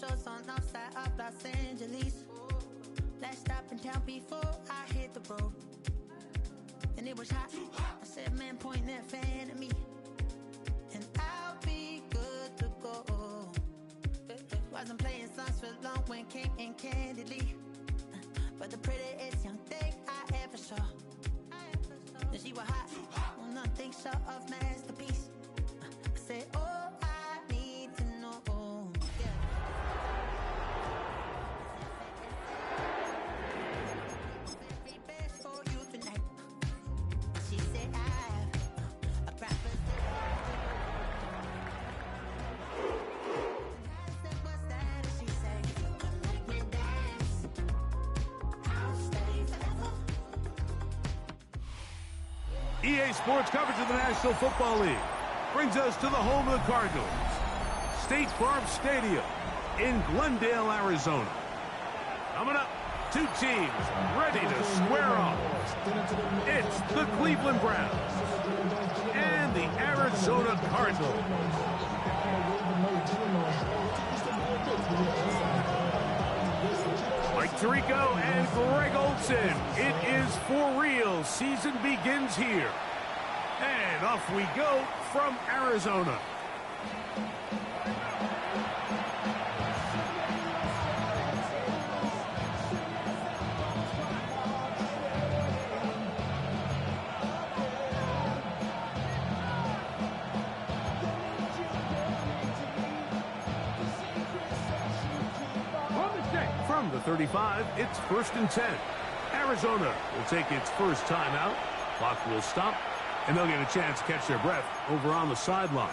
shows on outside of Los Angeles. Last stop in town before I hit the road. And it was hot. I said, man, point that fan at me. And I'll be good to go. Wasn't playing songs for long when came in candidly. But the prettiest young thing I ever saw. And she was hot. Oh, nothing short of masterpiece. I said, oh, I need to know. Very best for you tonight. She said, I have a proper EA Sports coverage of the National Football League brings us to the home of the Cardinals, State Farm Stadium in Glendale, Arizona. Coming up, two teams ready to square off. It's the Cleveland Browns and the Arizona Cardinals. Mike Tirico and Greg Olson. It is for real. Season begins here. And off we go from Arizona. From the 35, it's 1st and 10. Arizona will take its first timeout. Clock will stop, and they'll get a chance to catch their breath over on the sideline.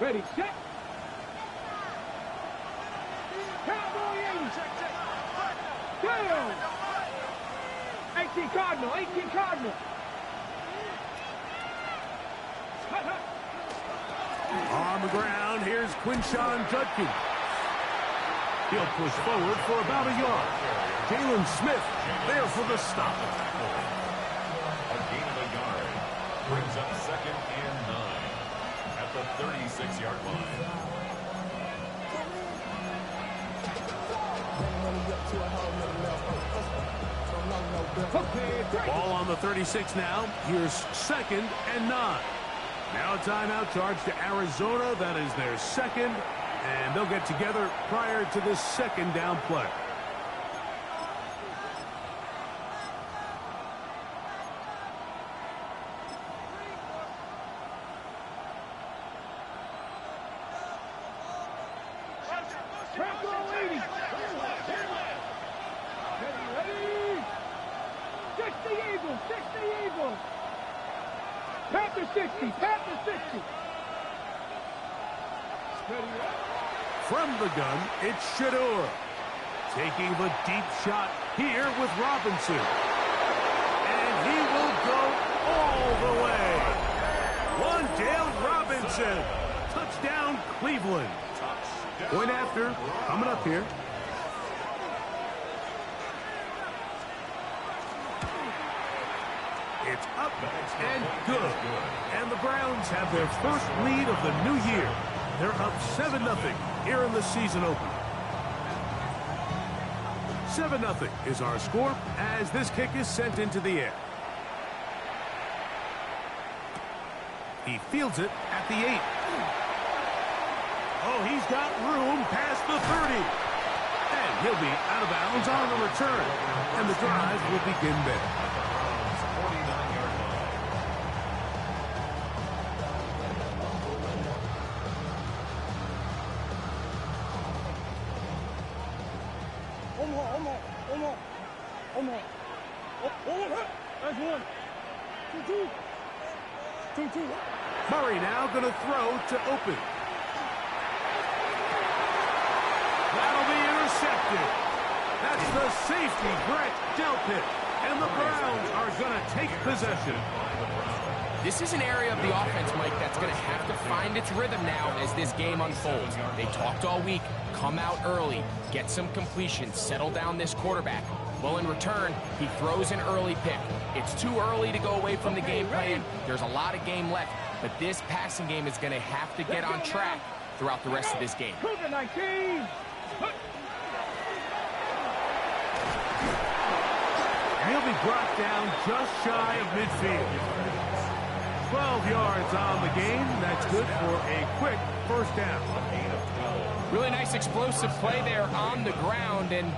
Ready, set. Cowboy 80. Down. 18 Cardinal, 18 Cardinal. On the ground, here's Quinshawn Judkins. He'll push forward for about a yard. Jalen Smith there for the stop. A gain of a yard brings up 2nd and 9 at the 36-yard line. Ball on the 36 now. Here's 2nd and 9. Now a timeout charge to Arizona. That is their second, and they'll get together prior to the second down play. From the gun, it's Shador. Taking the deep shot here with Robinson. And he will go all the way. Wan'Dale Robinson. Touchdown, Cleveland. Point after, coming up here. It's up and good. And the Browns have their first lead of the new year. They're up 7-0 here in the season opener. 7-0 is our score as this kick is sent into the air. He fields it at the 8. Oh, he's got room past the 30. And he'll be out of bounds on the return. And the drive will begin there. That's one. 2-2. Murray now going to throw to open. That'll be intercepted. That's the safety, Brett Delpit. And the Browns are going to take possession. This is an area of the offense, Mike, that's going to have to find its rhythm now as this game unfolds. They talked all week. Come out early. Get some completion. Settle down this quarterback. Well, in return, he throws an early pick. It's too early to go away from the game plan. There's a lot of game left, but this passing game is going to have to get on track throughout the rest of this game. Cougar 19. And he'll be brought down just shy of midfield. 12 yards on the game. That's good for a quick first down. Really nice explosive play there on the ground. And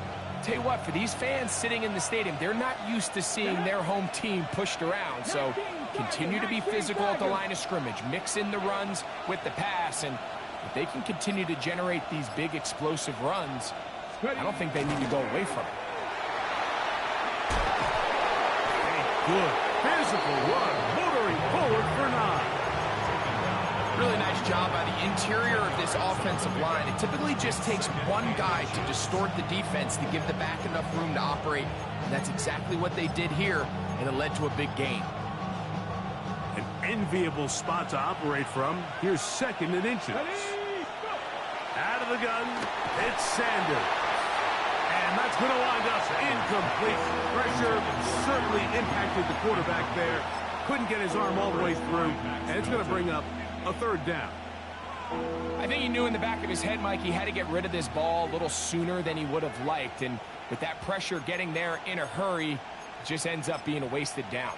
tell you what, for these fans sitting in the stadium, they're not used to seeing their home team pushed around. So continue to be physical at the line of scrimmage. Mix in the runs with the pass. And if they can continue to generate these big explosive runs, I don't think they need to go away from it. Good physical run, motoring forward for 9. Really nice job by the interior of this offensive line. It typically just takes one guy to distort the defense to give the back enough room to operate. And that's exactly what they did here, and it led to a big gain. An enviable spot to operate from. Here's 2nd and inches. Out of the gun, it's Sanders. And that's going to wind up incomplete. Pressure certainly impacted the quarterback there. Couldn't get his arm all the way through, and it's going to bring up a 3rd down. I think he knew in the back of his head, Mike, he had to get rid of this ball a little sooner than he would have liked. And with that pressure getting there in a hurry, it just ends up being a wasted down.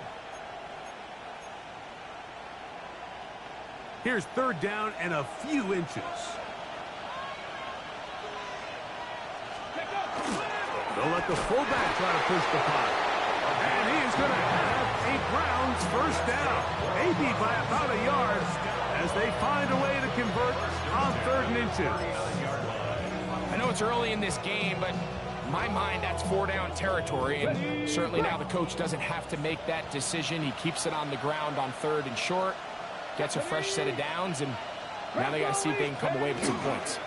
Here's 3rd down and a few inches. They'll let the fullback try to push the punt. And he is going to have a Browns first down. Maybe by about a yard as they find a way to convert on 3rd and inches. I know it's early in this game, but in my mind, that's 4-down territory. And certainly now the coach doesn't have to make that decision. He keeps it on the ground on 3rd and short, gets a fresh set of downs, and now they got to see if they can come away with some points.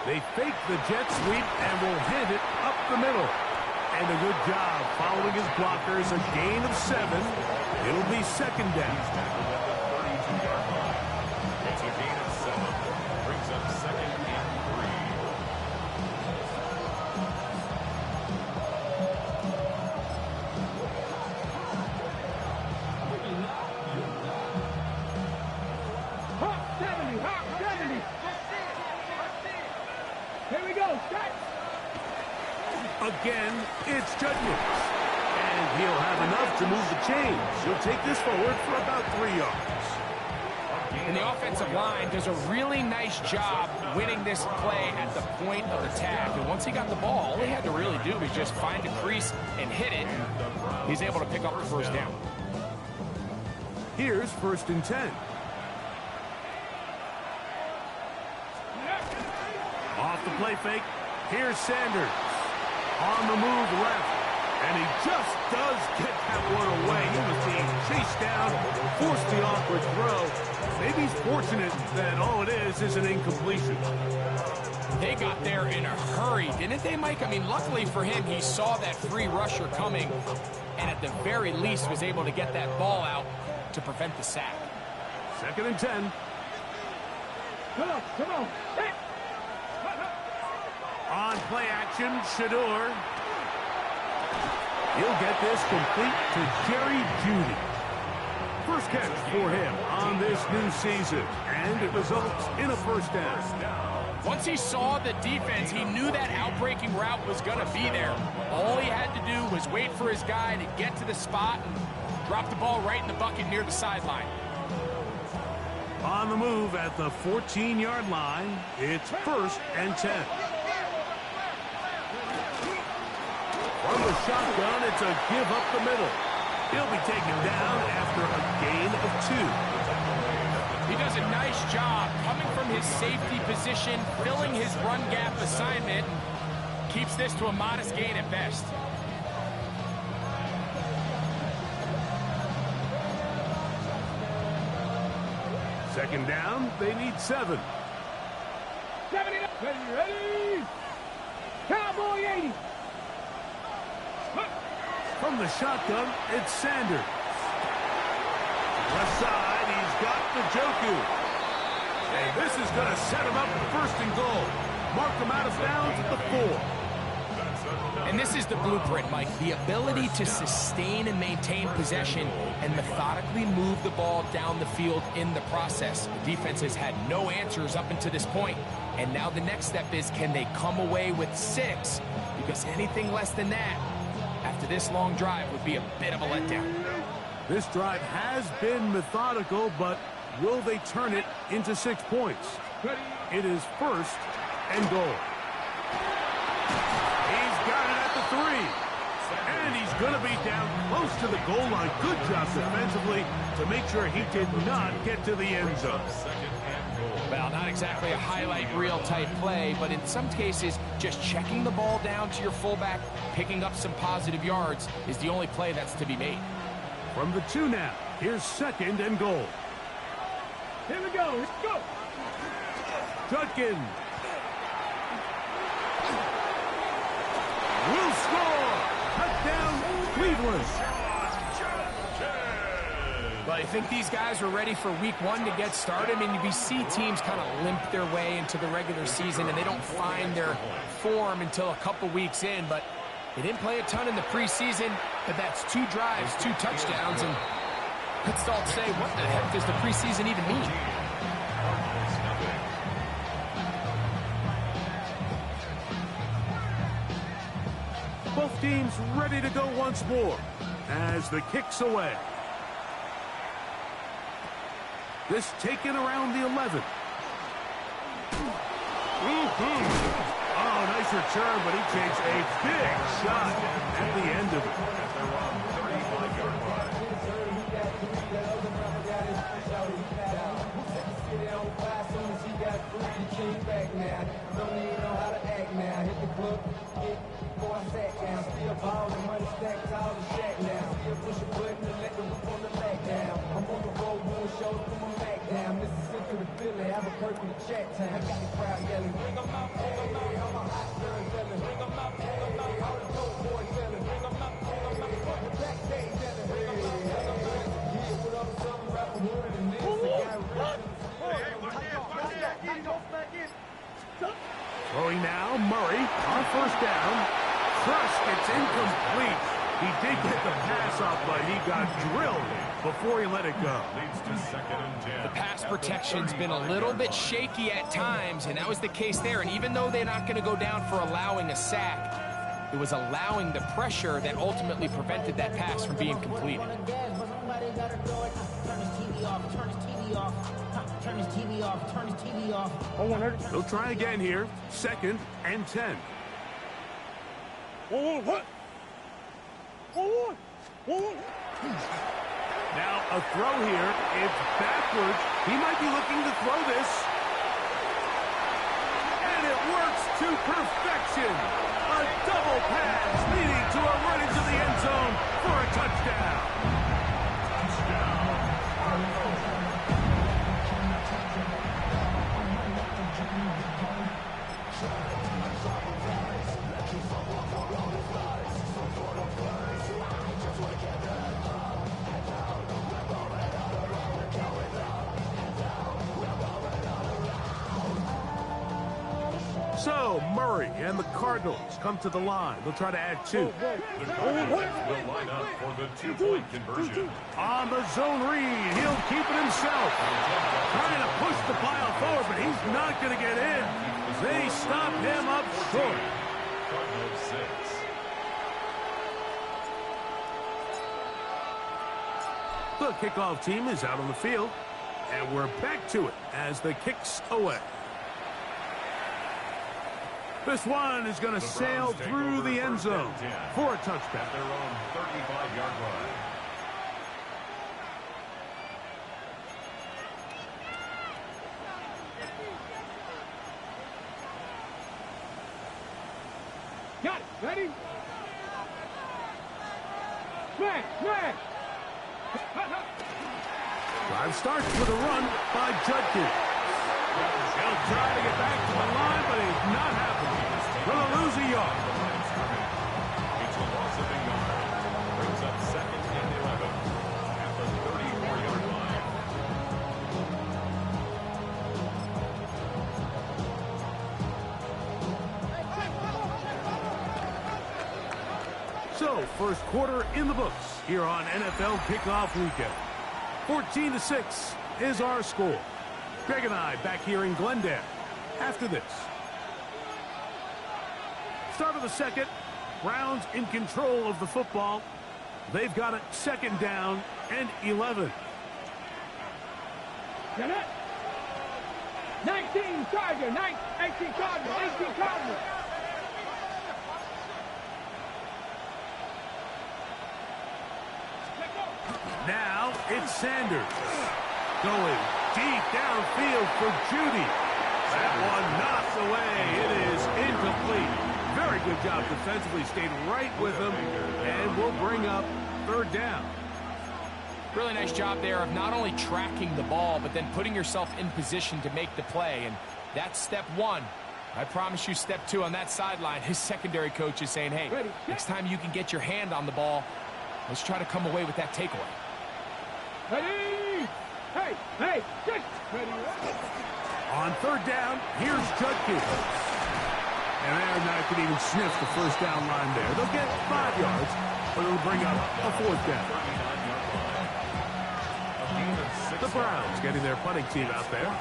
They fake the jet sweep and will hand it up the middle. And a good job following his blockers. A gain of 7. It'll be 2nd down. It's a gain of 7. Brings up 2nd and 3. Hawk 70. Hawk 70. Here we go. Start. Again, it's Judkins. And he'll have enough to move the chains. He'll take this forward for about 3 yards. And the offensive line does a really nice job winning this play at the point of attack. And once he got the ball, all he had to really do was just find a crease and hit it. He's able to pick up the first down. Here's 1st and 10. Off the play fake. Here's Sanders. On the move left. And he just does get that one away. He was being chased down, forced the awkward throw. Maybe he's fortunate that all it is an incompletion. They got there in a hurry, didn't they, Mike? I mean, luckily for him, he saw that free rusher coming and at the very least was able to get that ball out to prevent the sack. 2nd and 10. Come on, come on. Hey. On play action, Shador. He'll get this complete to Jerry Jeudy. First catch for him on this new season, and it results in a first down. Once he saw the defense, he knew that outbreaking route was going to be there. All he had to do was wait for his guy to get to the spot and drop the ball right in the bucket near the sideline. On the move at the 14-yard line, it's 1st and 10. From the shotgun, it's a give up the middle. He'll be taken down after a gain of 2. He does a nice job coming from his safety position, filling his run gap assignment, and keeps this to a modest gain at best. Second down, they need 7. 70. Ready. Cowboy 80. From the shotgun, it's Sanders. Left side, he's got Njoku. And this is going to set him up for 1st and goal. Mark him out of bounds at the 4. And this is the blueprint, Mike. The ability to sustain and maintain possession and methodically move the ball down the field in the process. The defense has had no answers up until this point. And now the next step is, can they come away with 6? Because anything less than that, after this long drive, would be a bit of a letdown. This drive has been methodical, but will they turn it into 6 points? It is 1st and goal. He's got it at the 3. And he's going to be down close to the goal line. Good job defensively to make sure he did not get to the end zone. Well, not exactly a highlight reel type play, but in some cases, just checking the ball down to your fullback, picking up some positive yards is the only play that's to be made. From the 2 now, here's 2nd and goal. Here we go. Let's go. Judkins will score. Touchdown, Cleveland. Well, I think these guys are ready for week 1 to get started. I mean, we see teams kind of limp their way into the regular season, and they don't find their form until a couple weeks in. But they didn't play a ton in the preseason, but that's 2 drives, 2 touchdowns, and let's all say, what the heck does the preseason even mean? Both teams ready to go once more as the kick's away. This taken around the 11. Oh, nice return, but he takes a big shot at the end of it. Throwing now, Murray on 1st down. Crushed, it's incomplete. He did get the pass off, but he got drilled before he let it go. Leads to 2nd and 10. The pass protection's been a little bit shaky at times, and that was the case there. And even though they're not going to go down for allowing a sack, it was allowing the pressure that ultimately prevented that pass from being completed. Turn his TV off. They'll try again here. 2nd and 10. What? Now a throw here. It's backwards. He might be looking to throw this. And it works to perfection. A double pass leading to a run into the end zone for a touchdown. So, Murray and the Cardinals come to the line. They'll try to add 2. The Cardinals will line up for the 2-point conversion. On the zone read, he'll keep it himself. Trying to push the pile forward, but he's not going to get in. They stop him up short. Cardinals 6. The kickoff team is out on the field, and we're back to it as the kick's away. This one is going to sail through the end zone for a touchdown. At their own 35-yard line. Got it. Ready? Smash. Drive starts with a run by Judkins. He'll try to get back to the line, but it's not happening. Going to lose a yard. It's a loss of a yard. Brings up 2nd and 11 at the 34-yard line. first quarter in the books here on NFL Kickoff Weekend. 14-6 is our score. Greg and I back here in Glendale after this. Start of the second. Browns in control of the football. They've got it second down and 11. 19 Charger, 18 Charger, 18 Charger. Now it's Sanders. Going deep downfield for Judy. That one knocked away. It is incomplete. Very good job defensively. Stayed right with him. And will bring up third down. Really nice job there of not only tracking the ball, but then putting yourself in position to make the play. And that's step one. I promise you step two on that sideline. His secondary coach is saying, hey, next time you can get your hand on the ball, let's try to come away with that takeaway. Ready? Hey, just ready. On third down, here's Judkins. And they're not going to even sniff the first down line there. They'll get 5 yards, but it'll bring up a fourth down. The Browns getting their punting team out there.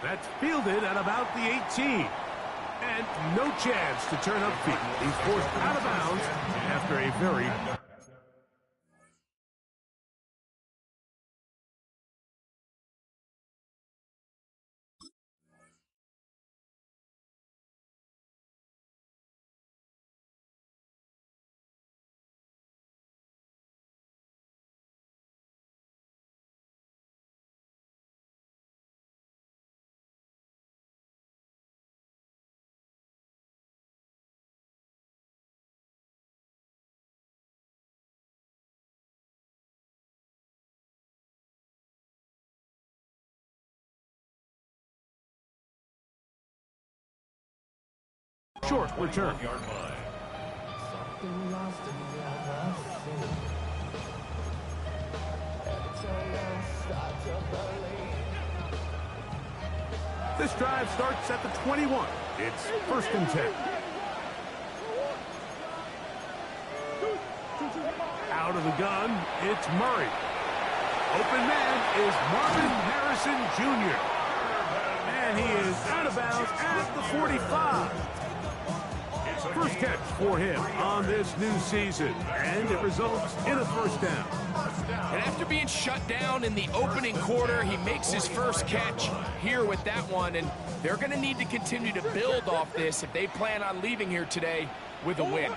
That's fielded at about the 18. And no chance to turn upfield. He's forced out of bounds after a very... short return. This drive starts at the 21. It's first and 10. Out of the gun, it's Murray. Open man is Marvin Harrison Jr. And he is out of bounds at the 45. First catch for him on this new season, and it results in a first down. And after being shut down in the opening quarter, he makes his first catch here with that one, and they're going to need to continue to build off this if they plan on leaving here today with a win.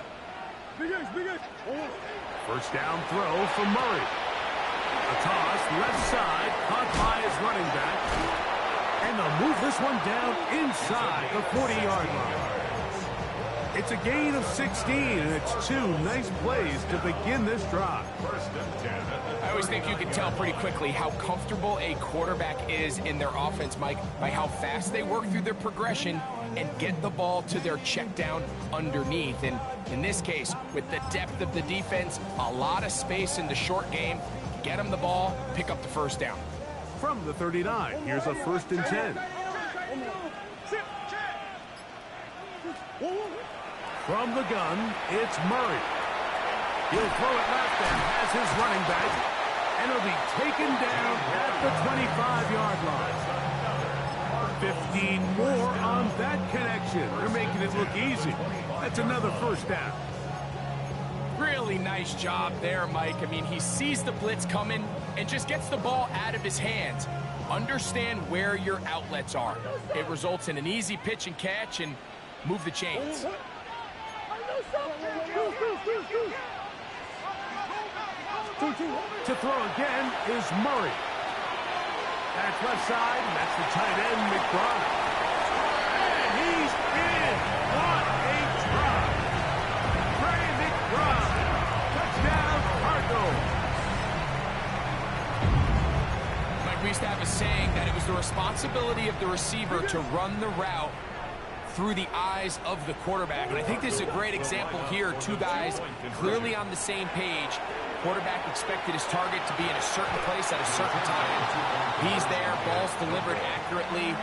First down throw for Murray. A toss left side, caught by his running back, and they'll move this one down inside the 40-yard line. It's a gain of 16, and it's 2 nice plays to begin this drive. I always think you can tell pretty quickly how comfortable a quarterback is in their offense, Mike, by how fast they work through their progression and get the ball to their check down underneath. And in this case, with the depth of the defense, a lot of space in the short game, get them the ball, pick up the first down. From the 39, here's a first and 10. From the gun, it's Murray. He'll throw it left and has his running back, and it'll be taken down at the 25-yard line. 15 more on that connection. They're making it look easy. That's another first down. Really nice job there, Mike. I mean, he sees the blitz coming and just gets the ball out of his hands. Understand where your outlets are. It results in an easy pitch and catch and move the chains. To throw again is Murray. That's left side, and that's the tight end, McBride. And he's in. What a drive. Trey McBride. Touchdown, Cardinals. Mike, we used to have a saying that it was the responsibility of the receiver to run the route through the eyes of the quarterback. And I think this is a great example here. 2 guys clearly on the same page, Quarterback expected his target to be in a certain place at a certain time. He's there, ball's delivered accurately.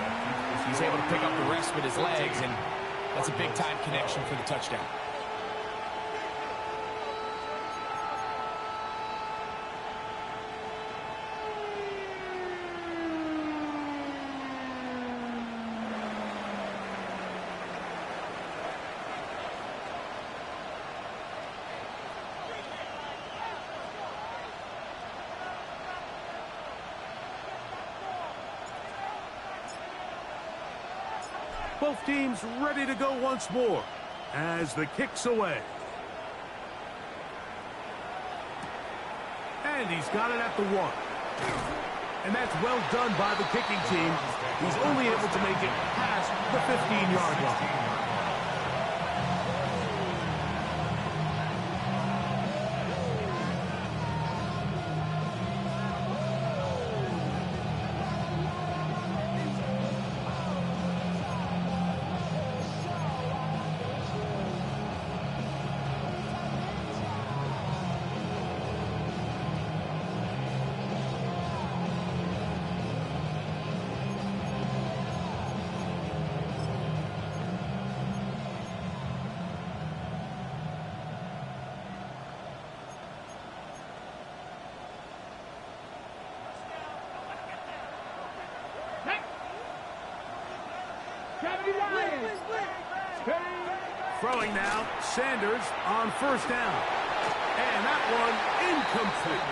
He's able to pick up the rest with his legs, and that's a big-time connection for the touchdown. Both teams ready to go once more as the kick's away. And he's got it at the 1. And that's well done by the kicking team. He's only able to make it past the 15-yard line. Throwing now, Sanders on first down. And that one incomplete.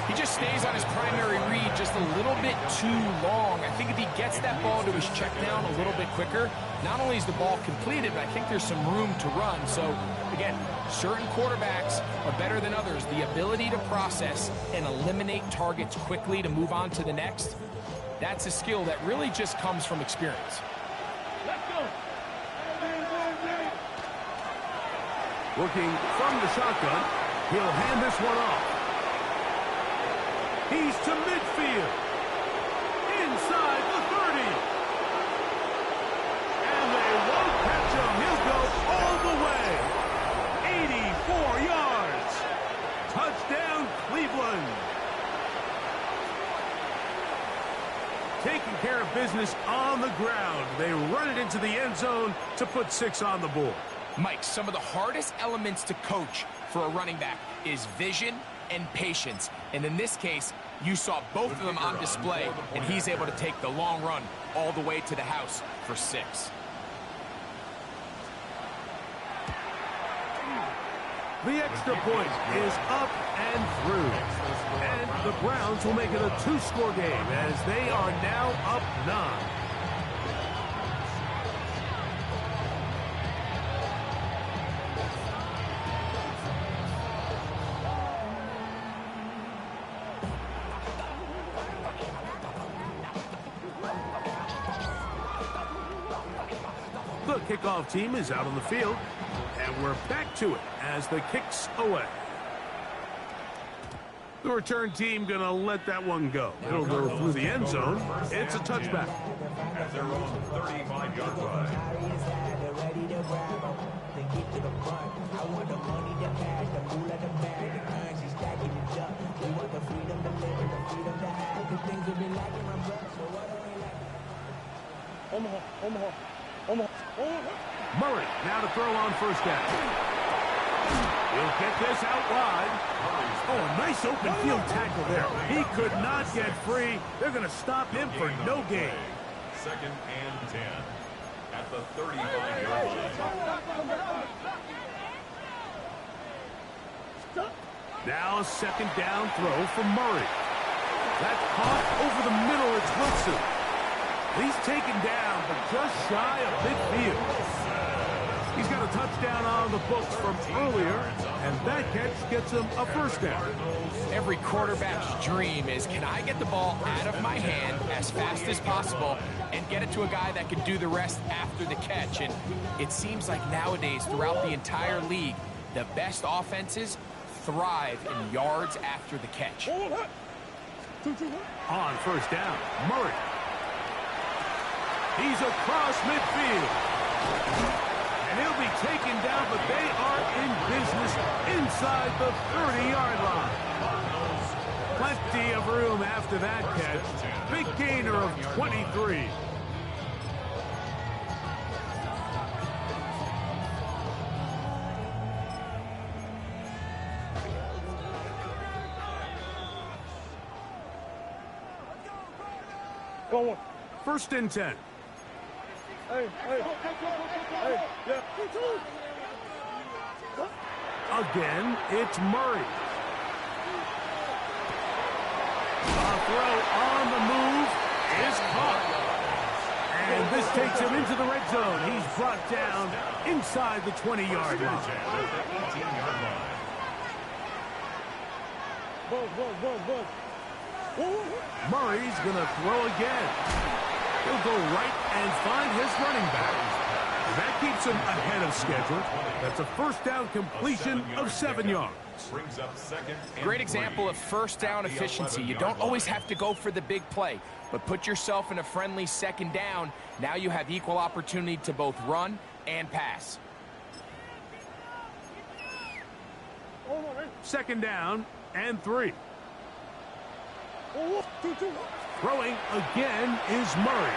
He just stays on his primary read just a little bit too long. I think if he gets that ball to his check down a little bit quicker, not only is the ball completed, but I think there's some room to run. So, again, certain quarterbacks are better than others. The ability to process and eliminate targets quickly to move on to the next, that's a skill that really just comes from experience. Let's go. Looking from the shotgun, he'll hand this one off. He's to midfield. Inside the 30. And they won't catch him. He'll go all the way. 84 yards. Touchdown, Cleveland. Taking care of business on the ground. They run it into the end zone to put 6 on the board. Mike, some of the hardest elements to coach for a running back is vision and patience. And in this case, you saw both of them on display, and he's able to take the long run all the way to the house for 6. The extra point is up and through. And the Browns will make it a 2-score game as they are now up 9. The kickoff team is out on the field, and we're back to it as the kick's away. The return team going to let that one go. It'll go through the end zone. It's a touchback. At their own 35-yard line. Murray now to throw on first down. He'll get this out wide. Oh, a nice open field tackle there. He could not get free. They're going to stop him for no gain. 2nd and 10 at the 35-yard line. Now a second down throw from Murray. That's caught over the middle. It's Wilson. He's taken down, but just shy of midfield. He's got a touchdown on the books from earlier, and that catch gets him a first down. Every quarterback's dream is, can I get the ball out of my hand as fast as possible and get it to a guy that can do the rest after the catch? And it seems like nowadays, throughout the entire league, the best offenses thrive in yards after the catch. On first down, Murray. He's across midfield. And he'll be taken down, but they are in business inside the 30-yard line. Plenty of room after that catch. Big gainer of 23. Go on. 1st and 10. Hey, yeah. Again, it's Murray. A throw on the move is caught. And this takes him into the red zone. He's brought down inside the 20-yard line. Murray's going to throw again. He'll go right and find his running back. That keeps him ahead of schedule. That's a 1st down completion of 7 yards. Great example of 1st down efficiency. You don't always have to go for the big play, but put yourself in a friendly 2nd down. Now you have equal opportunity to both run and pass. 2nd down and 3. Throwing again is Murray.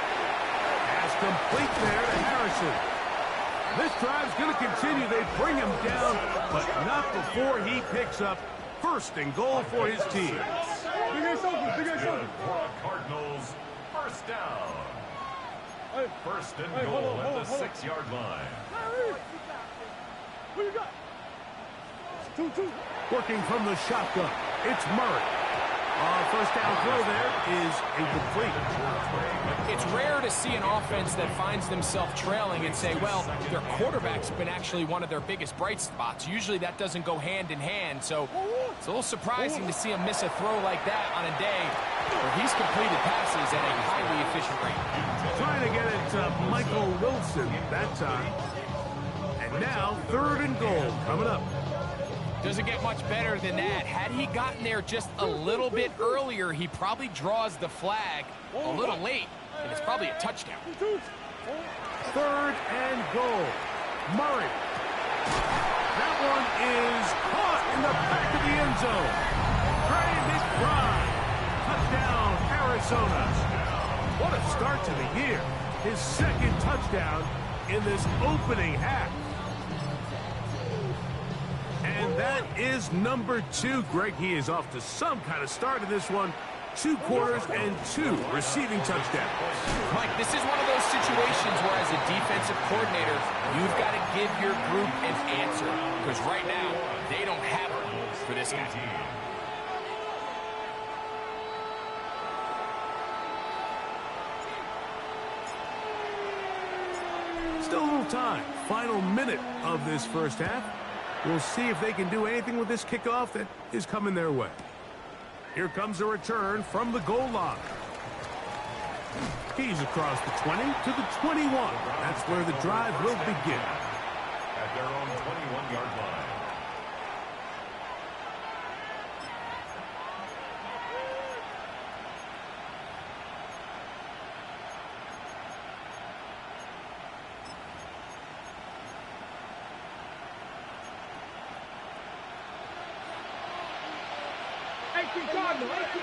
Pass complete there to Harrison. This drive's going to continue. They bring him down, but not before he picks up 1st and goal for his team. Cardinals, 1st down. 1st and goal at the 6-yard line. Working from the shotgun, it's Murray. 1st down throw there is incomplete. It's rare to see an offense that finds themselves trailing and say, well, their quarterback's been actually one of their biggest bright spots. Usually that doesn't go hand in hand, so it's a little surprising to see him miss a throw like that on a day where he's completed passes at a highly efficient rate. Trying to get it to Michael Wilson that time. And now 3rd and goal coming up. Doesn't get much better than that. Had he gotten there just a little bit earlier, he probably draws the flag a little late, and it's probably a touchdown. 3rd and goal. Murray. That one is caught in the back of the end zone. Trey McBride. Touchdown, Arizona. What a start to the year. His 2nd touchdown in this opening half. And that is number 2. Greg, he is off to some kind of start in this one. 2 quarters and 2 receiving touchdowns. Mike, this is one of those situations where as a defensive coordinator, you've got to give your group an answer. Because right now, they don't have one for this guy. Still a little time. Final minute of this 1st half. We'll see if they can do anything with this kickoff that is coming their way. Here comes a return from the goal line. He's across the 20 to the 21. That's where the drive will begin. At their own 21-yard line.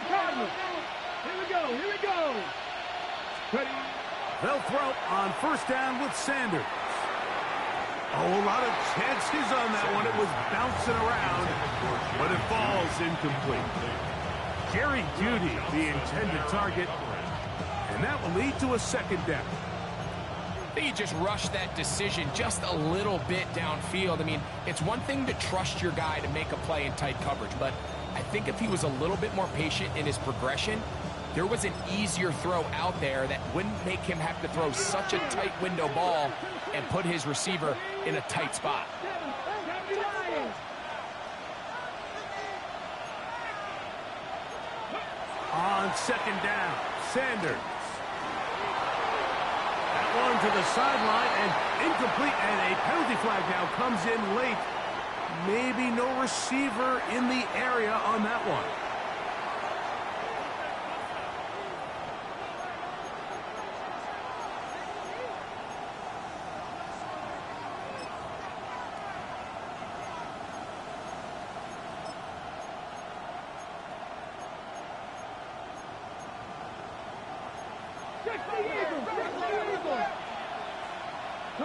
Cardinal. Here we go. Ready. They'll throw on 1st down with Sanders. Oh, a lot of chances on that one. It was bouncing around, but it falls incomplete. Jerry Jeudy, the intended target, and that will lead to a 2nd down. I think he just rushed that decision just a little bit downfield. I mean, it's one thing to trust your guy to make a play in tight coverage, but I think if he was a little bit more patient in his progression, there was an easier throw out there that wouldn't make him have to throw such a tight window ball and put his receiver in a tight spot. On 2nd down, Sanders. That one to the sideline and incomplete, and a penalty flag now comes in late. Maybe no receiver in the area on that one. Come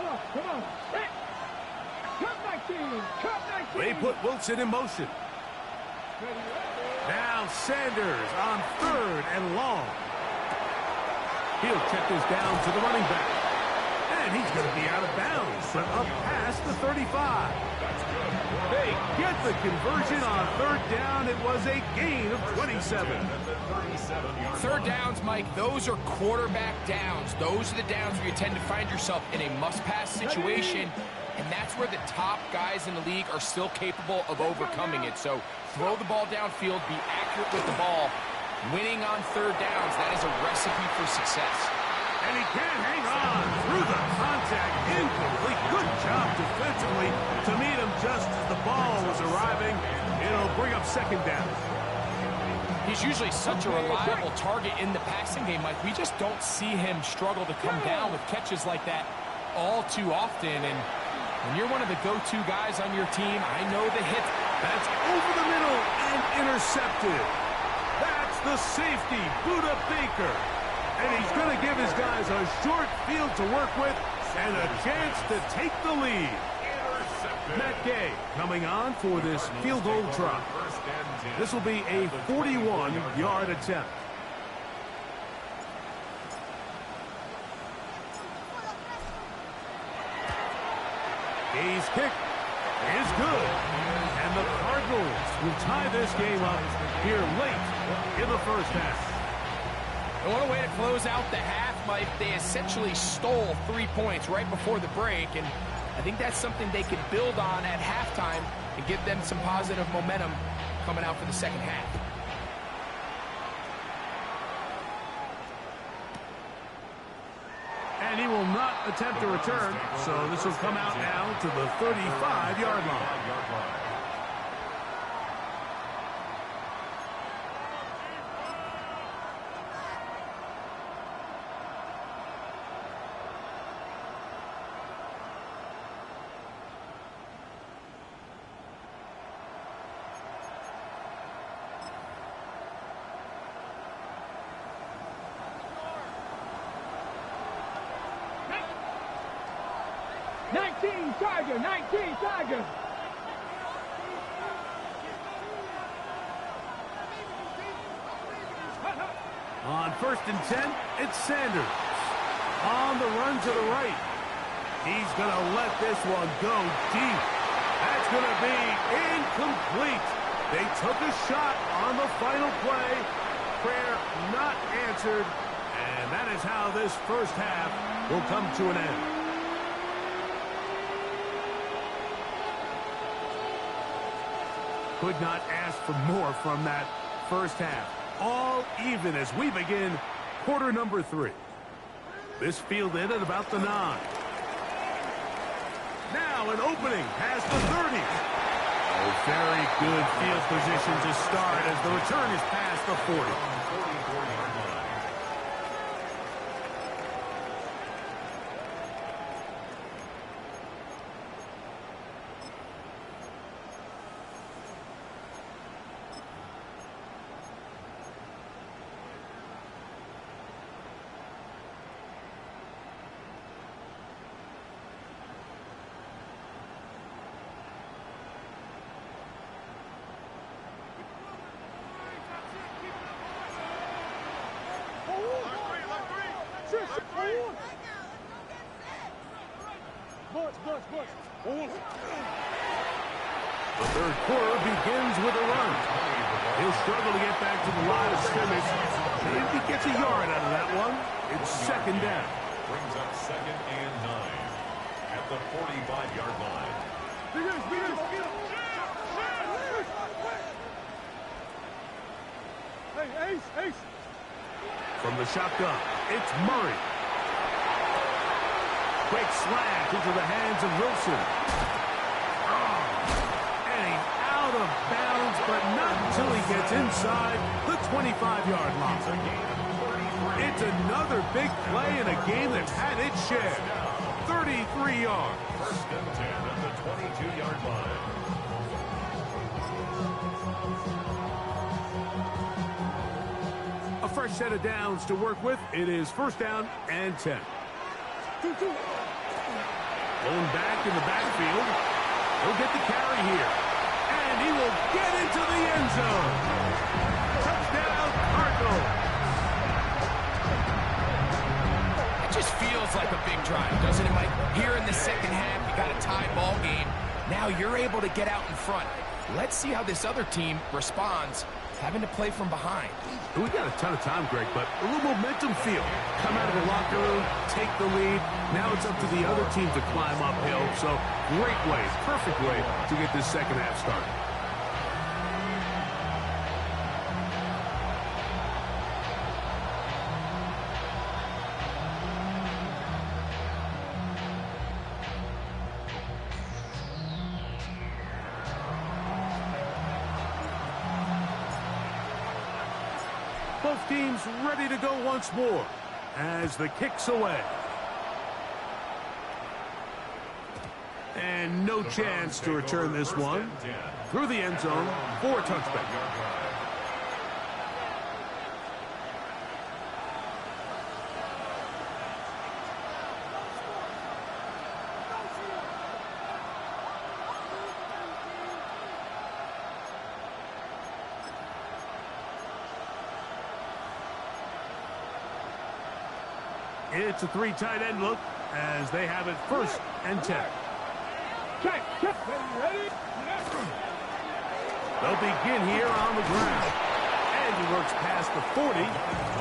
on. Cut 19. Cut 19. They put Wilson in motion. Now Sanders on 3rd and long. He'll check this down to the running back. And he's going to be out of bounds, but up past the 35. They get the conversion on 3rd down. It was a gain of 27. 3rd downs, Mike, those are quarterback downs. Those are the downs where you tend to find yourself in a must-pass situation, and that's where the top guys in the league are still capable of overcoming it. So throw the ball downfield, be accurate with the ball. Winning on 3rd downs, that is a recipe for success. And he can't hang on through the contact. Incomplete. Good job defensively to meet him just as the ball was arriving. It'll bring up 2nd down. He's usually such a reliable target in the passing game, Mike. We just don't see him struggle to come down with catches like that all too often. And when you're one of the go-to guys on your team, I know the hit. That's over the middle and intercepted. That's the safety, Buda Baker. And he's going to give his guys a short field to work with and a chance to take the lead. Matt Gay coming on for this field goal try. This will be a 41-yard attempt. Gay's kick is good. And the Cardinals will tie this game up here late in the first half. And what a way to close out the half, Mike. They essentially stole 3 points right before the break, and I think that's something they could build on at halftime and give them some positive momentum coming out for the second half. And he will not attempt a return, so this will come out now to the 35-yard line. Tiger, 19, Tiger. On 1st and 10, it's Sanders. On the run to the right. He's going to let this one go deep. That's going to be incomplete. They took a shot on the final play. Prayer not answered. And that is how this first half will come to an end. Could not ask for more from that first half. All even as we begin quarter number 3. This fielded at about the 9. Now an opening past the 30. Oh, very good field position to start as the return is past the 40. The third quarter begins with a run. He'll struggle to get back to the line of scrimmage. If he gets a yard out of that one, it's 2nd down. Brings up 2nd and 9 at the 45-yard line. Hey, Ace. From the shotgun, it's Murray. Quick slash into the hands of Wilson. And he's out of bounds, but not until he gets inside the 25-yard line. It's another big play in a game that's had its share. 33 yards. 1st and 10 at the 22-yard line. A fresh set of downs to work with. It is first down and 10. Going back in the backfield. He'll get the carry here. And he will get into the end zone. Touchdown, Cardinals. It just feels like a big drive, doesn't it, Mike? Here in the second half, you got a tie ball game. Now you're able to get out in front. Let's see how this other team responds, having to play from behind. We got a ton of time, Greg, but a little momentum feel. Come out of the locker room, take the lead. Now it's up to the other team to climb uphill. So great way, perfect way to get this second half started. Both teams ready to go once more as the kick's away. And no chance to return this one through the end zone for a touchback. It's a three tight end look as they have it first and 10. Check. Ready? They'll begin here on the ground. And he works past the 40,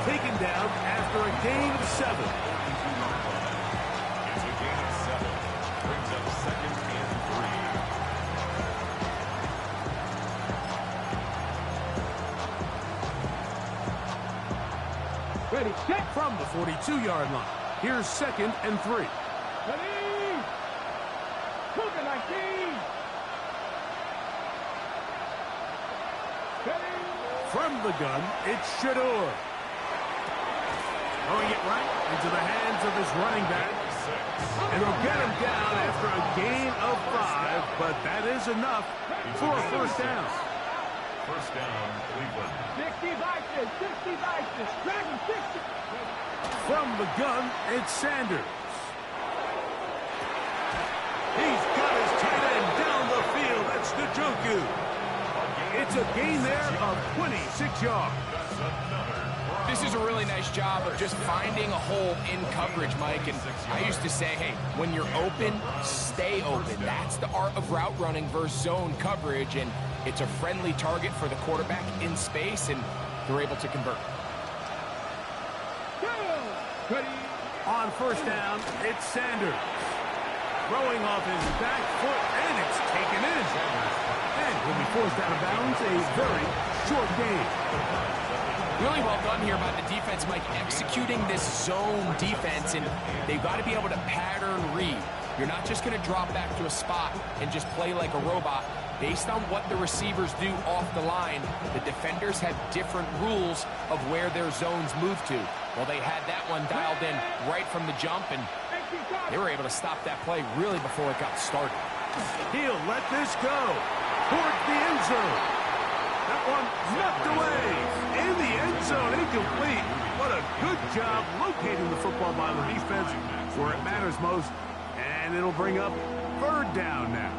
taken down after a gain of 7. It's a gain of 7. Brings up second and 3. Ready, set. From the 42-yard line, here's second and 3. Ready. Move it like these. Ready. From the gun, it's Shador. Throwing it right into the hands of his running back. And he'll get him down after a gain of 5, but that is enough for a first down. First down, Cleveland. 60 vices, 60 vices. Dragon 60. From the gun, it's Sanders. He's got his tight end down the field. That's Njoku. It's a gain there of 26 yards. This is a really nice job of just finding a hole in coverage, Mike. And I used to say, hey, when you're open, stay open. That's the art of route running versus zone coverage. And it's a friendly target for the quarterback in space, and they're able to convert. Ready. On first down, it's Sanders. Throwing off his back foot, and it's taken in. And he'll be forced out of bounds, a very short game. Really well done here by the defense, Mike, executing this zone defense, and they've got to be able to pattern read. You're not just going to drop back to a spot and just play like a robot. Based on what the receivers do off the line, the defenders have different rules of where their zones move to. Well, they had that one dialed in right from the jump, and they were able to stop that play really before it got started. He'll let this go towards the end zone. That one knocked away in the end zone, incomplete. What a good job locating the football by the defense where it matters most. And it'll bring up third down now.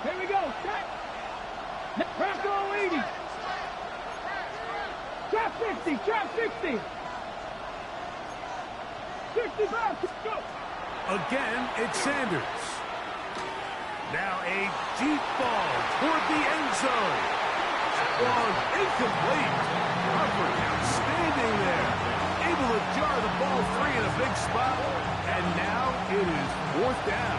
Here we go. Set. Bronco 80. Trap 60. Trap 60. 65. Go. Again, it's Sanders. Now a deep ball toward the end zone. That one incomplete. Harper outstanding there. Able to jar the ball free in a big spot. And now it is fourth down.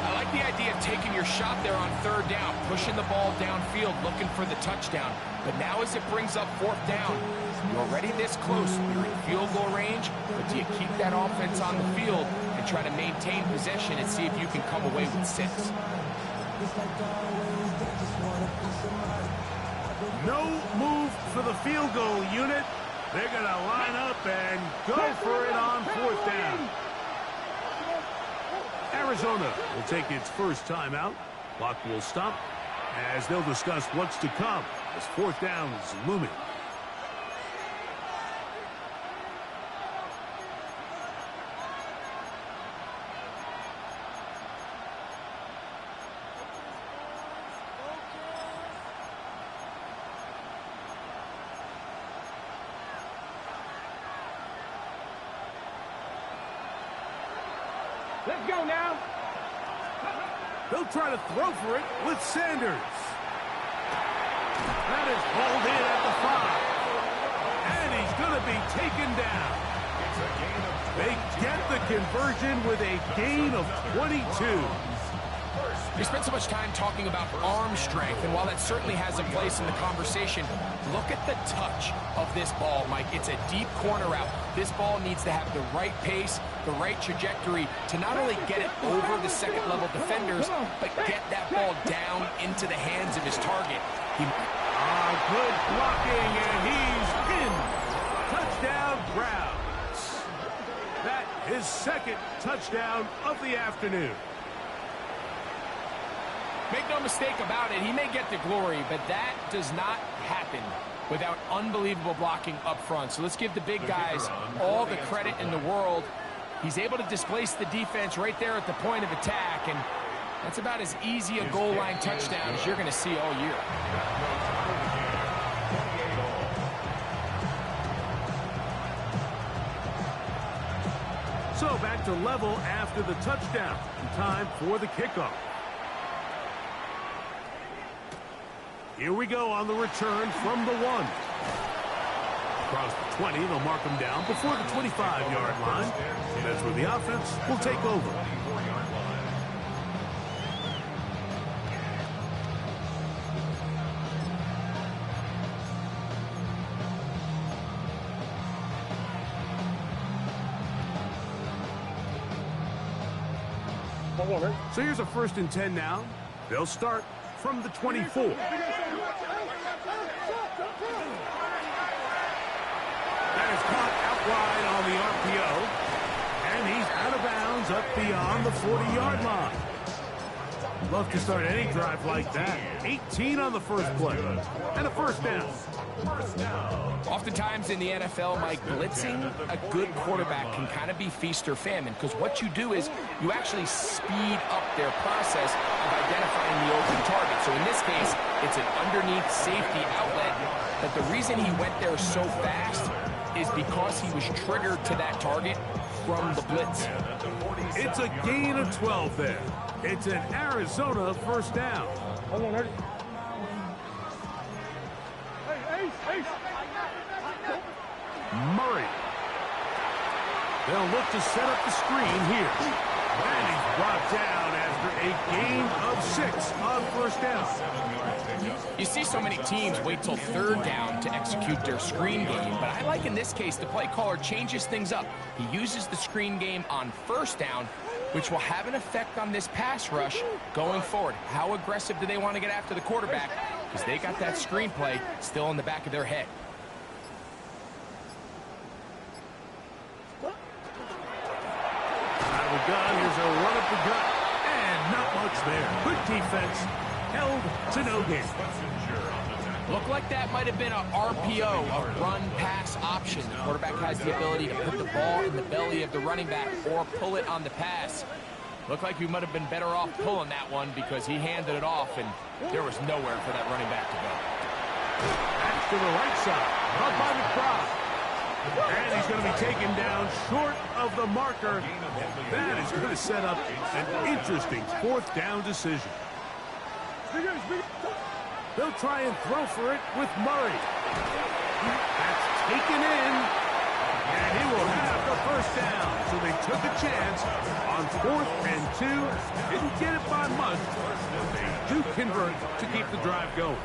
I like the idea of taking your shot there on third down, pushing the ball downfield, looking for the touchdown. But now as it brings up fourth down, you're already this close. You're in field goal range, but do you keep that offense on the field and try to maintain possession and see if you can come away with 6? No move for the field goal unit. They're going to line up and go for it on 4th down. Arizona will take its first timeout. Clock will stop as they'll discuss what's to come as 4th down is looming. Let's go now. They'll try to throw for it with Sanders. That is hauled in at the 5. And he's going to be taken down. They get the conversion with a gain of 22. We spent so much time talking about arm strength, and while that certainly has a place in the conversation, look at the touch of this ball, Mike. It's a deep corner route. This ball needs to have the right pace, the right trajectory to not only get it over the second-level defenders, but get that ball down into the hands of his target. Good blocking, and he's in. Touchdown, Browns. That is second touchdown of the afternoon. Make no mistake about it, he may get the glory, but that does not happen without unbelievable blocking up front. So let's give the big guys all the credit in the world. He's able to displace the defense right there at the point of attack, and that's about as easy a goal line touchdown as you're going to see all year. So back to level after the touchdown. Time for the kickoff. Here we go on the return from the 1. Across the 20, they'll mark them down before the 25-yard line. That's where the offense will take over. So here's a 1st and 10 now. They'll start from the 24. That is caught out wide on the RPO. And he's out of bounds up beyond the 40-yard line. Love to start any drive like that. 18 on the first play. And a 1st down. Oftentimes in the NFL, Mike, blitzing a good quarterback can kind of be feast or famine, because what you do is you actually speed up their process of identifying the open target. So in this case, it's an underneath safety outlet, but the reason he went there so fast is because he was triggered to that target from the blitz. It's a gain of 12 there. It's an Arizona 1st down. Hold on, Ace. Murray. They'll look to set up the screen here. And he's brought down after a gain of 6 on 1st down. You see so many teams wait till 3rd down to execute their screen game, but I like in this case the play caller changes things up. He uses the screen game on 1st down, which will have an effect on this pass rush going forward. How aggressive do they want to get after the quarterback? Because they got that screenplay still in the back of their head. Out of the gun, here's a run up the gut. And not much there. Good defense. Held to no gain. Looked like that might have been an RPO, a run-pass option. The quarterback has the ability to put the ball in the belly of the running back or pull it on the pass. Looked like we might have been better off pulling that one because he handed it off, and there was nowhere for that running back to go. Back to the right side. Up by McBride. And he's going to be taken down short of the marker. That is going to set up an interesting 4th down decision. They'll try and throw for it with Murray. That's taken in. And he will have the 1st down. So they took a chance on 4th and 2. Didn't get it by much. They do convert to keep the drive going.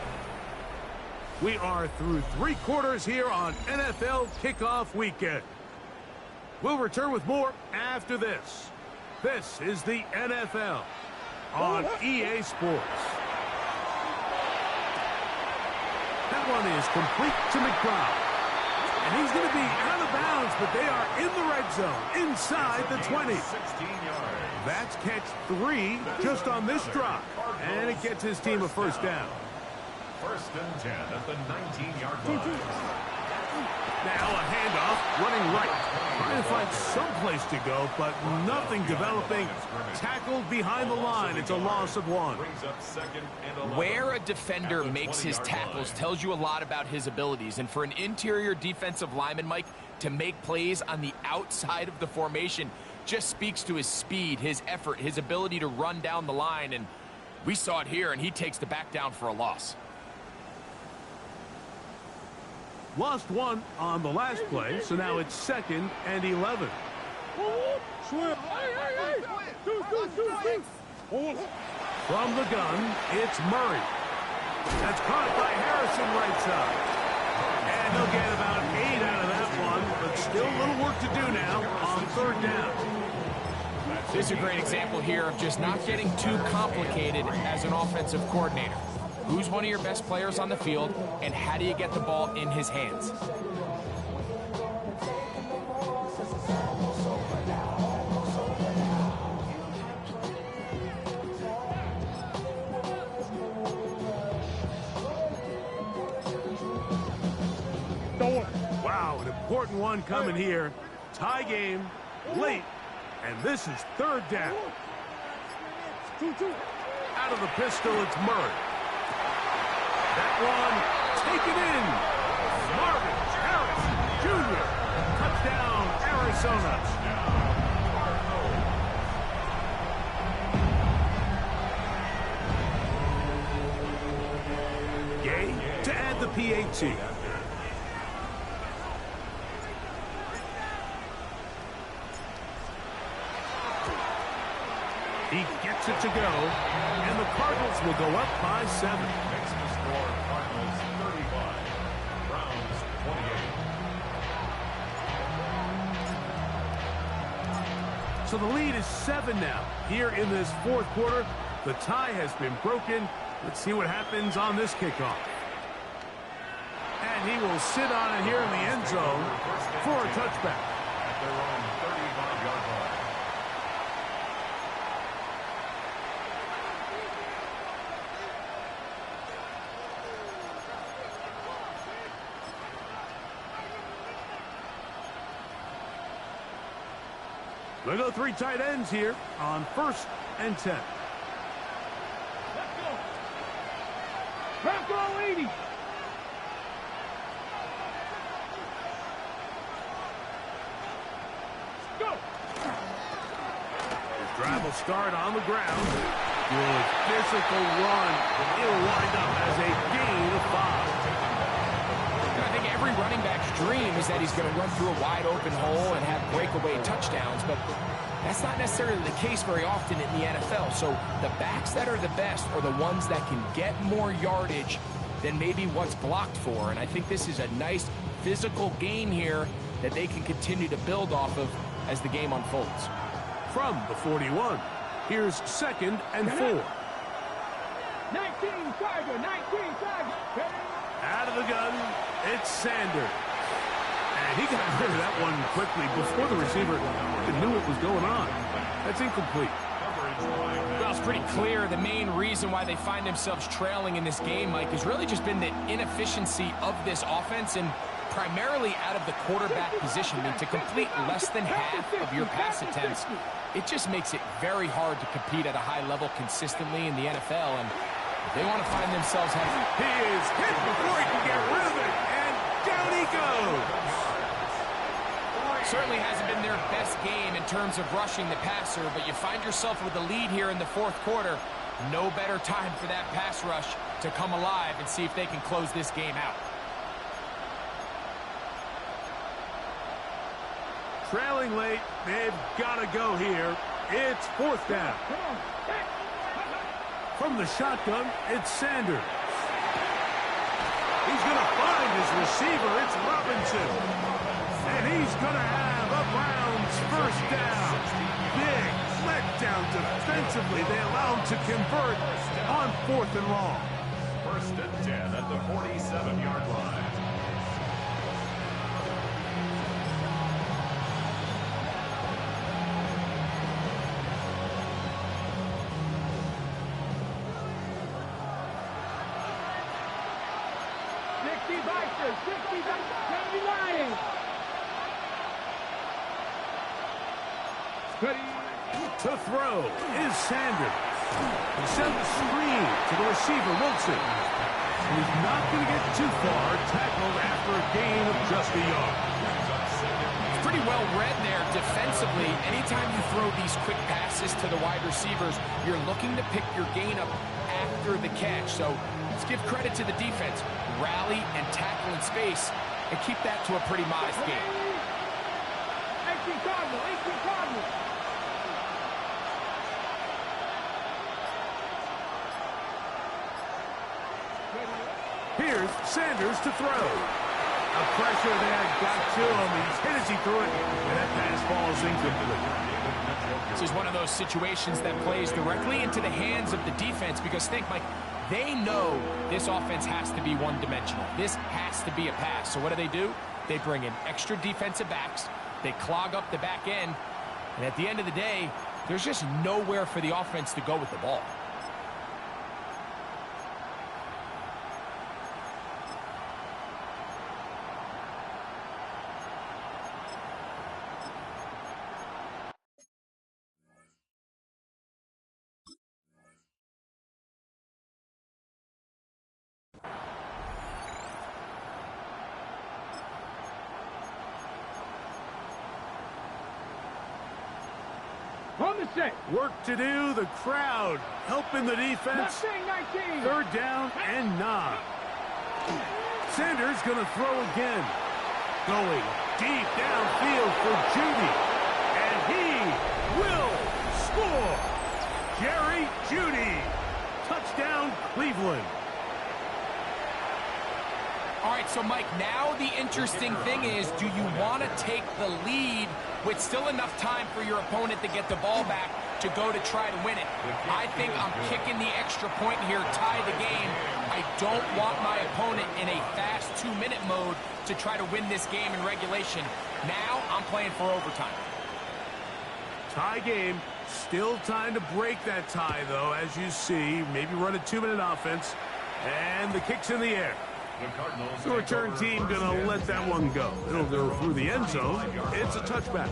We are through 3 quarters here on NFL Kickoff Weekend. We'll return with more after this. This is the NFL on EA Sports. That one is complete to McBride. And he's going to be out of bounds, but they are in the red zone, inside the 20. 16 yards. That's catch 3 just on this drive. And it gets his team a first down. First and 10 at the 19-yard line. Now a handoff, running right. Trying to find some place to go, but nothing developing. Tackled behind the line. It's a loss of 1. Where a defender makes his tackles tells you a lot about his abilities. And for an interior defensive lineman, Mike, to make plays on the outside of the formation just speaks to his speed, his effort, his ability to run down the line. And we saw it here, and he takes the back down for a loss. Lost 1 on the last play, so now it's 2nd and 11. From the gun, it's Murray. That's caught by Harrison right side. And they'll get about 8 out of that one, but still a little work to do now on 3rd down. This is a great example here of just not getting too complicated as an offensive coordinator. Who's one of your best players on the field, and how do you get the ball in his hands? Wow, an important one coming here. Tie game, late, and this is 3rd down. Out of the pistol, it's Murray. That one taken in. Marvin Harris Jr. Touchdown, Arizona. Gay to add the PAT. He gets it to go, and the Cardinals will go up by 7. Makes the score Cardinals 35, Browns 28. So the lead is 7 now. Here in this 4th quarter, the tie has been broken. Let's see what happens on this kickoff. And he will sit on it here in the end zone for a touchback. At their own 35-yard line. We'll go 3 tight ends here on 1st and 10. Let's go. Bronco 80. Go. His drive will start on the ground. Good physical run. It'll wind up as a gain of 5. I think every running back's dream is that he's going to run through a wide open hole and have breakaway touchdowns, but that's not necessarily the case very often in the NFL. So the backs that are the best are the ones that can get more yardage than maybe what's blocked for. And I think this is a nice physical gain here that they can continue to build off of as the game unfolds. From the 41, here's 2nd and 4. 19 Tiger, 19 Tiger. Out of the gun, it's Sanders. And he got rid of that one quickly before the receiver knew what was going on. That's incomplete. Well, it's pretty clear the main reason why they find themselves trailing in this game, Mike, has really just been the inefficiency of this offense and primarily out of the quarterback position. I mean, to complete less than half of your pass attempts, it just makes it very hard to compete at a high level consistently in the NFL. And if they want to find themselves having... He is hit before he can get rid of it, and down he goes. Certainly hasn't been their best game in terms of rushing the passer, but you find yourself with a lead here in the 4th quarter. No better time for that pass rush to come alive and see if they can close this game out. Trailing late, they've got to go here. It's 4th down. From the shotgun, it's Sanders. He's going to find his receiver. It's Robinson. And he's going to have a Browns first down. Big letdown defensively. They allow him to convert on 4th and long. 1st and 10 at the 47-yard line. Bikers, 60, 79. To throw is Sanders. He sends the screen to the receiver, Wilson. He's not going to get too far, tackled after a gain of just a yard. It's pretty well read there defensively. Anytime you throw these quick passes to the wide receivers, you're looking to pick your gain up after the catch. So let's give credit to the defense. Rally and tackle in space and keep that to a pretty modest gain. 18 Cardinal, 18 Cardinal. Here's Sanders to throw. A pressure there got to him. He's hit as he threw it, and that pass falls incomplete. This is one of those situations that plays directly into the hands of the defense because think, Mike, they know this offense has to be one-dimensional. This has to be a pass. So what do? They bring in extra defensive backs. They clog up the back end. And at the end of the day, there's just nowhere for the offense to go with the ball. On the set. Work to do, the crowd helping the defense. 19. Third down and 9. Sanders going to throw again. Going deep downfield for Judy. And he will score. Jerry Judy. Touchdown, Cleveland. All right, so Mike, now the interesting thing is, do you want to take the lead with still enough time for your opponent to get the ball back to go to try to win it? I think I'm kicking the extra point here, tie the game. I don't want my opponent in a fast 2-minute mode to try to win this game in regulation. Now I'm playing for overtime. Tie game. Still time to break that tie, though, as you see. Maybe run a 2-minute offense. And the kick's in the air. The return team going to let that one go. It'll go through the end zone. It's a touchback.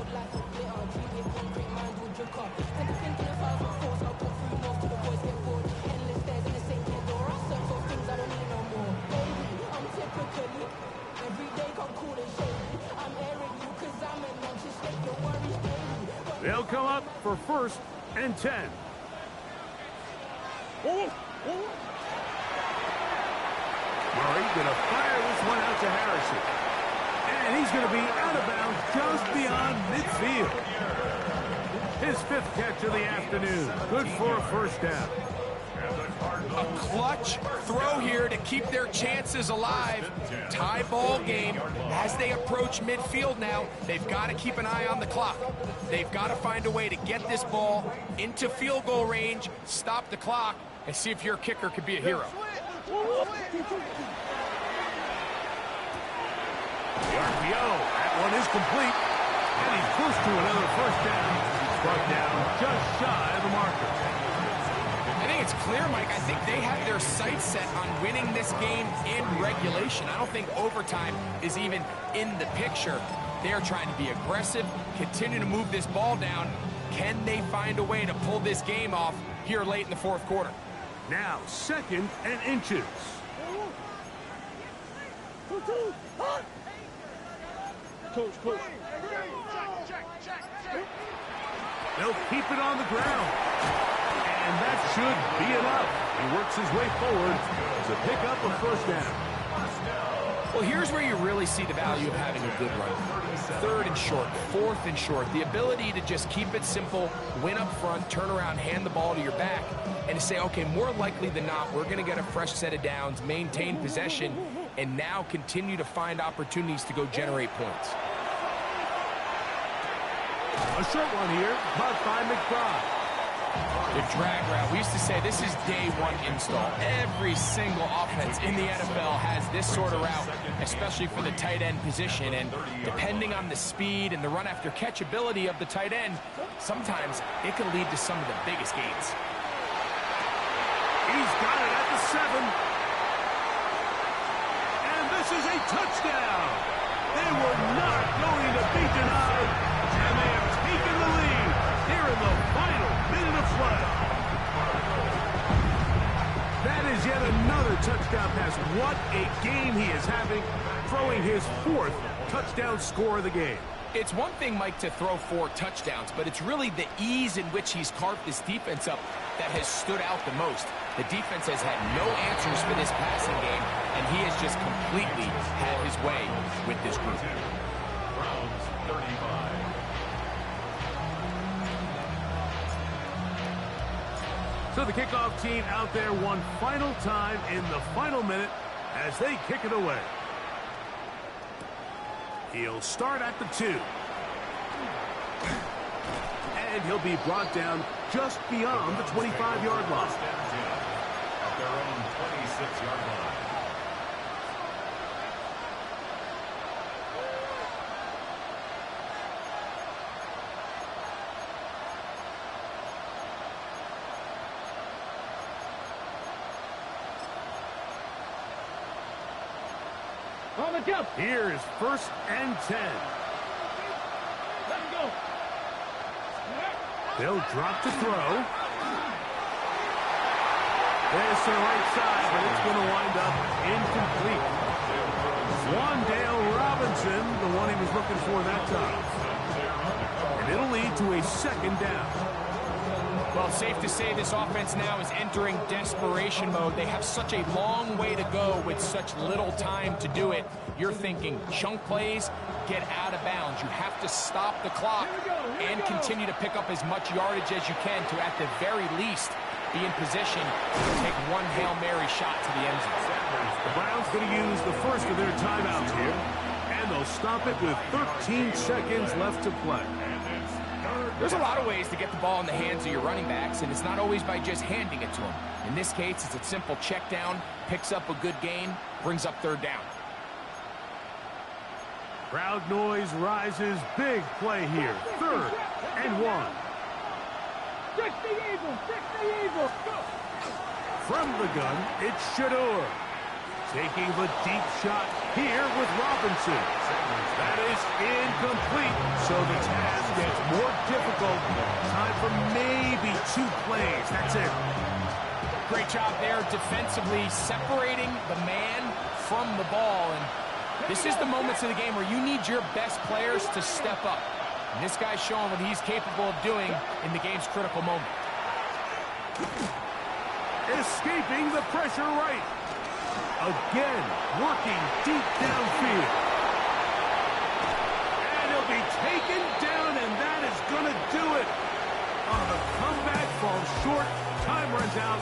They'll come up for 1st and 10. Murray going to fire this one out to Harrison. And he's going to be out of bounds just beyond midfield. His 5th catch of the afternoon. Good for a first down. A clutch throw here to keep their chances alive. Tie ball game. As they approach midfield now, they've got to keep an eye on the clock. They've got to find a way to get this ball into field goal range, stop the clock, and see if your kicker could be a hero. The RPO, that one is complete. And he's close to another first down. He's brought down just shy of the marker. I think it's clear, Mike. I think they have their sights set on winning this game in regulation. I don't think overtime is even in the picture. They're trying to be aggressive, continue to move this ball down. Can they find a way to pull this game off here late in the 4th quarter? Now 2nd and inches. Coach. They'll keep it on the ground. And that should be enough. He works his way forward to pick up a first down. Well, here's where you really see the value of having a good run. 3rd and short, 4th and short. The ability to just keep it simple, win up front, turn around, hand the ball to your back, and to say, okay, more likely than not, we're going to get a fresh set of downs, maintain possession, and now continue to find opportunities to go generate points. A short one here, caught by McBride. The drag route. We used to say this is day 1 install. Every single offense in the NFL has this sort of route, especially for the tight end position. And depending on the speed and the run after catch ability of the tight end, sometimes it can lead to some of the biggest gains. He's got it at the 7. And This is a touchdown. They were not going to be denied, and they have taken the lead here in the final minute of play. That is yet another touchdown pass. What a game he is having, throwing his 4th touchdown score of the game. It's one thing, Mike, to throw 4 touchdowns, but it's really the ease in which he's carved this defense up that has stood out the most. The defense has had no answers for this passing game, and he has just completely had his way with this group. Browns 35. So the kickoff team out there one final time in the final minute as they kick it away. He'll start at the 2. And he'll be brought down just beyond the 25-yard line. At their own 26-yard line. On the jump. Here's 1st and 10. Let him go. They'll drop to throw. There's to the right side, but it's going to wind up incomplete. Wandale Robinson, the one he was looking for that time. And it'll lead to a 2nd down. Well, it's safe to say this offense now is entering desperation mode. They have such a long way to go with such little time to do it. You're thinking chunk plays, get out of bounds. You have to stop the clock and continue to pick up as much yardage as you can to, at the very least, be in position to take one Hail Mary shot to the end zone. The Browns going to use the first of their timeouts here, and they'll stop it with 13 seconds left to play. There's a lot of ways to get the ball in the hands of your running backs, and it's not always by just handing it to them. In this case, it's a simple check down, picks up a good gain, brings up 3rd down. Crowd noise rises. Big play here. 3rd and 1. 60 Eagles, 60 Eagles. Go. From the gun, it's Shador. Taking the deep shot here with Robinson. That is incomplete, so the task gets more difficult. Time for maybe 2 plays. That's it. Great job there defensively, separating the man from the ball. And this is the moments of the game where you need your best players to step up. And this guy's showing what he's capable of doing in the game's critical moment. Escaping the pressure right. Again, working deep downfield. And he'll be taken down, and that is going to do it. On the comeback, falls short. Time runs out.